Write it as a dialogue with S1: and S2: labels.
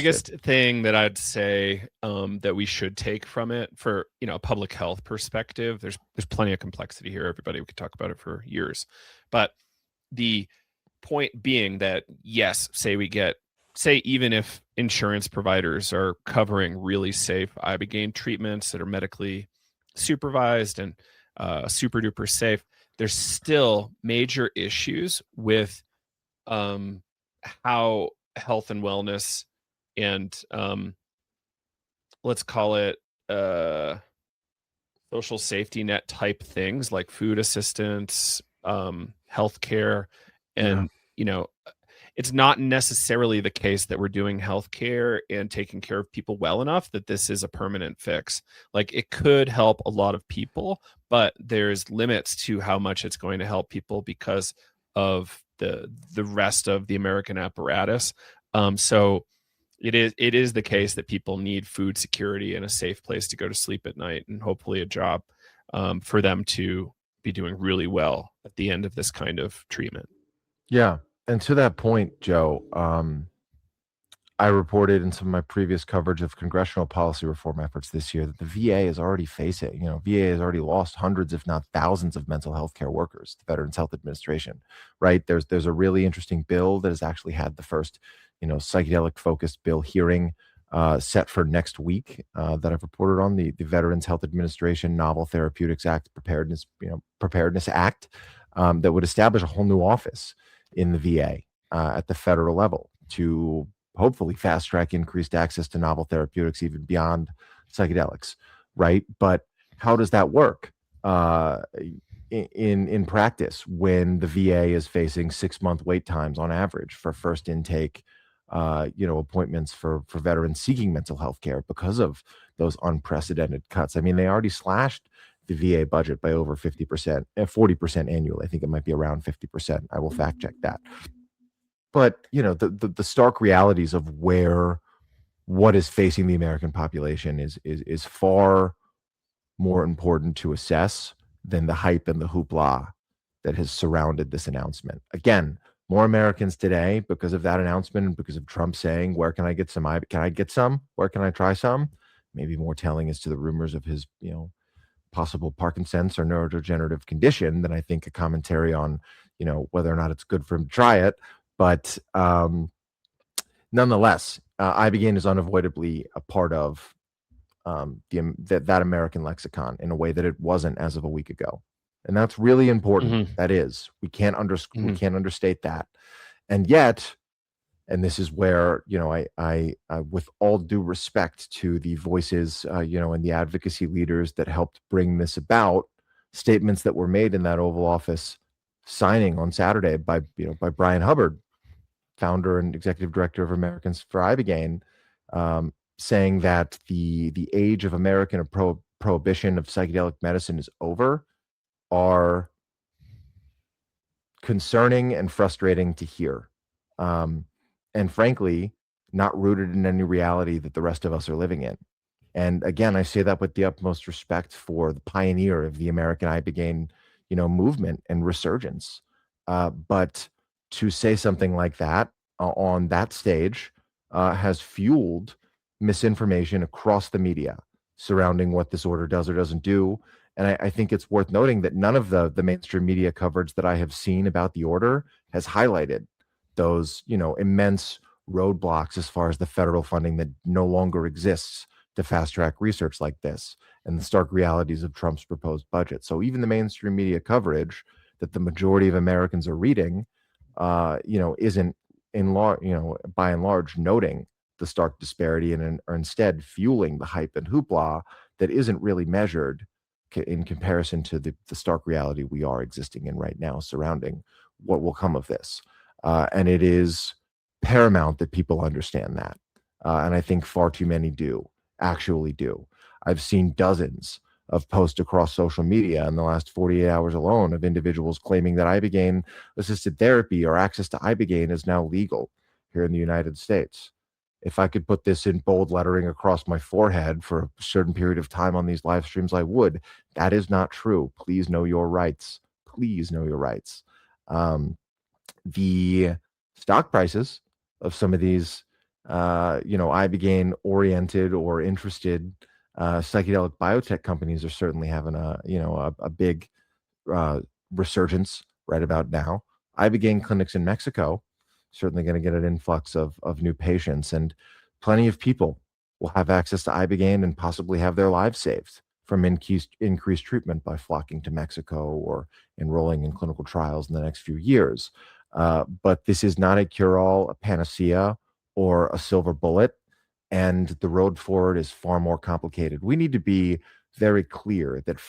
S1: biggest thing that I'd say that we should take from it for a public health perspective, there's plenty of complexity here, everybody. We could talk about it for years, but the point being that yes, say even if insurance providers are covering really safe ibogaine treatments that are medically supervised and super duper safe, there's still major issues with how health and wellness and let's call it social safety net type things like food assistance, healthcare, and it's not necessarily the case that we're doing healthcare and taking care of people well enough that this is a permanent fix. Like, it could help a lot of people, but there's limits to how much it's going to help people because of the rest of the American apparatus. So it is the case that people need food security and a safe place to go to sleep at night, and hopefully a job for them to be doing really well at the end of this kind of treatment.
S2: Yeah. And to that point, Joe, I reported in some of my previous coverage of congressional policy reform efforts this year that the VA is already facing, VA has already lost hundreds, if not thousands, of mental health care workers to Veterans Health Administration, right? There's a really interesting bill that has actually had the first, psychedelic-focused bill hearing set for next week that I've reported on, the Veterans Health Administration Novel Therapeutics Act Preparedness Act that would establish a whole new office in the VA at the federal level to hopefully fast track increased access to novel therapeutics even beyond psychedelics, right? But how does that work in practice when the VA is facing 6-month wait times on average for first intake, appointments for veterans seeking mental health care because of those unprecedented cuts? I mean, they already slashed the VA budget by over 50%, 40% annually. I think it might be around 50%. I will fact check that. But the stark realities of what is facing the American population is far more important to assess than the hype and the hoopla that has surrounded this announcement. Again, more Americans today, because of that announcement and because of Trump saying, "Where can I get some? Can I get some? Where can I try some?" Maybe more telling as to the rumors of his possible Parkinson's or neurodegenerative condition than I think a commentary on whether or not it's good for him to try it. But nonetheless, ibogaine is unavoidably a part of that American lexicon in a way that it wasn't as of a week ago, and that's really important.
S1: Mm-hmm.
S2: That is, we can't understate that. And yet, and this is where I with all due respect to the voices, and the advocacy leaders that helped bring this about, statements that were made in that Oval Office signing on Saturday by Brian Hubbard, founder and executive director of Americans for Ibogaine, saying that the age of American prohibition of psychedelic medicine is over, are concerning and frustrating to hear. And frankly, not rooted in any reality that the rest of us are living in. And again, I say that with the utmost respect for the pioneer of the American Ibogaine, movement and resurgence. But to say something like that on that stage has fueled misinformation across the media surrounding what this order does or doesn't do. And I think it's worth noting that none of the mainstream media coverage that I have seen about the order has highlighted those, immense roadblocks as far as the federal funding that no longer exists to fast track research like this, and the stark realities of Trump's proposed budget. So even the mainstream media coverage that the majority of Americans are reading, isn't by and large noting the stark disparity and are instead fueling the hype and hoopla that isn't really measured in comparison to the stark reality we are existing in right now surrounding what will come of this. And it is paramount that people understand that. And I think far too many actually do. I've seen dozens of posts across social media in the last 48 hours alone of individuals claiming that Ibogaine assisted therapy or access to Ibogaine is now legal here in the United States. If I could put this in bold lettering across my forehead for a certain period of time on these live streams, I would. That is not true. Please know your rights. Please know your rights. The stock prices of some of these ibogaine oriented or interested psychedelic biotech companies are certainly having a big resurgence right about now. Ibogaine clinics in Mexico certainly going to get an influx of new patients, and plenty of people will have access to ibogaine and possibly have their lives saved from increased treatment by flocking to Mexico or enrolling in clinical trials in the next few years. But this is not a cure-all, a panacea, or a silver bullet, and the road forward is far more complicated. We need to be very clear that